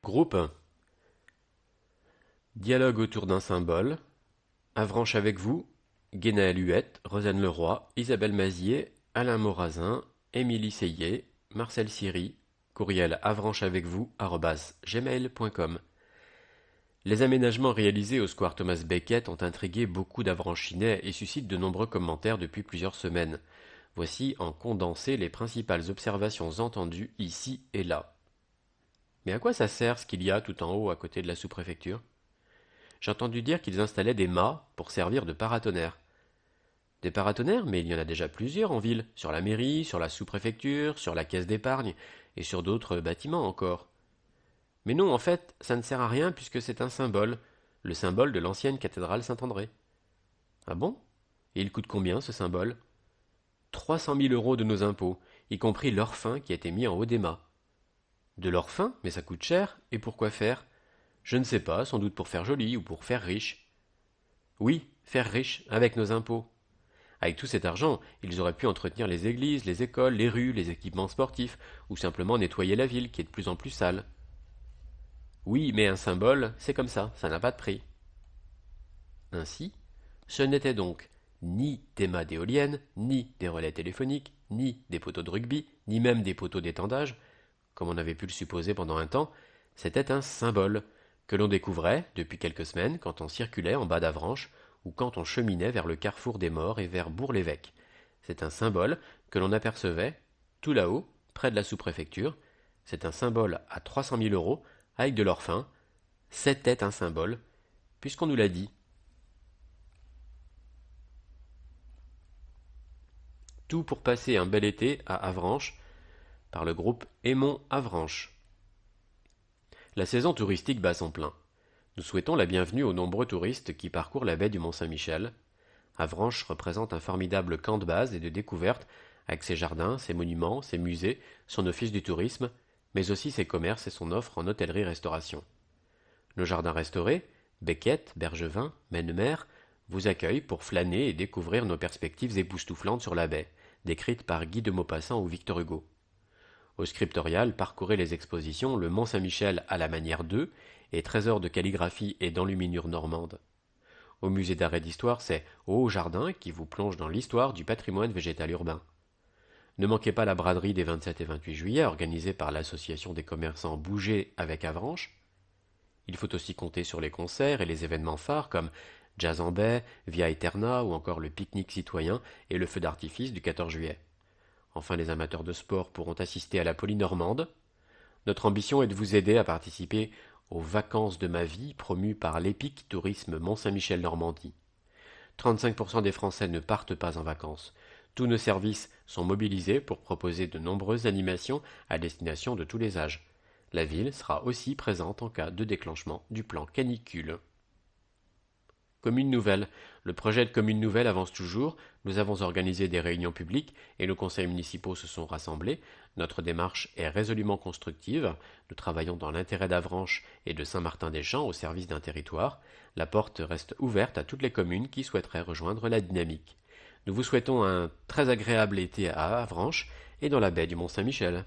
Groupe. Dialogue autour d'un symbole. Avranches avec vous. Guénaël Huette, Rosane Leroy, Isabelle Mazier, Alain Morazin, Émilie Seyé, Marcel Siri. Courriel avranchavecvous@gmail.com. Les aménagements réalisés au square Thomas Becket ont intrigué beaucoup d'Avranchinais et suscitent de nombreux commentaires depuis plusieurs semaines. Voici en condensé les principales observations entendues ici et là. Mais à quoi ça sert ce qu'il y a tout en haut à côté de la sous-préfecture? J'ai entendu dire qu'ils installaient des mâts pour servir de paratonnerres. Des paratonnerres, mais il y en a déjà plusieurs en ville, sur la mairie, sur la sous-préfecture, sur la caisse d'épargne, et sur d'autres bâtiments encore. Mais non, en fait, ça ne sert à rien puisque c'est un symbole, le symbole de l'ancienne cathédrale Saint-André. Ah bon? Et il coûte combien ce symbole? 300 000 € de nos impôts, y compris l'or fin qui a été mis en haut des mâts. De l'or fin? Mais ça coûte cher, et pour quoi faire? Je ne sais pas, sans doute pour faire joli ou pour faire riche. Oui, faire riche, avec nos impôts. Avec tout cet argent, ils auraient pu entretenir les églises, les écoles, les rues, les équipements sportifs, ou simplement nettoyer la ville qui est de plus en plus sale. Oui, mais un symbole, c'est comme ça n'a pas de prix. Ainsi, ce n'était donc ni des mâts d'éoliennes, ni des relais téléphoniques, ni des poteaux de rugby, ni même des poteaux d'étendage, comme on avait pu le supposer pendant un temps, c'était un symbole, que l'on découvrait, depuis quelques semaines, quand on circulait en bas d'Avranches, ou quand on cheminait vers le carrefour des Morts et vers Bourg-l'Évêque. C'est un symbole que l'on apercevait, tout là-haut, près de la sous-préfecture. C'est un symbole à 300 000 € avec de l'or fin. C'était un symbole, puisqu'on nous l'a dit. Tout pour passer un bel été à Avranches, par le groupe Aimons Avranches. La saison touristique bat son plein. Nous souhaitons la bienvenue aux nombreux touristes qui parcourent la baie du Mont-Saint-Michel. Avranches représente un formidable camp de base et de découverte, avec ses jardins, ses monuments, ses musées, son office du tourisme, mais aussi ses commerces et son offre en hôtellerie-restauration. Nos jardins restaurés, Becket, Bergevin, Mennemer, vous accueillent pour flâner et découvrir nos perspectives époustouflantes sur la baie, décrites par Guy de Maupassant ou Victor Hugo. Au scriptorial, parcourez les expositions Le Mont-Saint-Michel à la manière d'eux et Trésors de calligraphie et d'enluminure normande. Au musée d'art et d'histoire, c'est Haut Jardin qui vous plonge dans l'histoire du patrimoine végétal urbain. Ne manquez pas la braderie des 27 et 28 juillet organisée par l'association des commerçants Bouger avec Avranches. Il faut aussi compter sur les concerts et les événements phares comme Jazz en baie, Via Eterna ou encore le pique-nique citoyen et le feu d'artifice du 14 juillet. Enfin, les amateurs de sport pourront assister à la Polynormande. Notre ambition est de vous aider à participer aux Vacances de ma vie promues par l'Épique Tourisme Mont-Saint-Michel-Normandie. 35% des Français ne partent pas en vacances. Tous nos services sont mobilisés pour proposer de nombreuses animations à destination de tous les âges. La ville sera aussi présente en cas de déclenchement du plan canicule. Commune nouvelle. Le projet de commune nouvelle avance toujours. Nous avons organisé des réunions publiques et nos conseils municipaux se sont rassemblés. Notre démarche est résolument constructive. Nous travaillons dans l'intérêt d'Avranches et de Saint-Martin-des-Champs au service d'un territoire. La porte reste ouverte à toutes les communes qui souhaiteraient rejoindre la dynamique. Nous vous souhaitons un très agréable été à Avranches et dans la baie du Mont-Saint-Michel.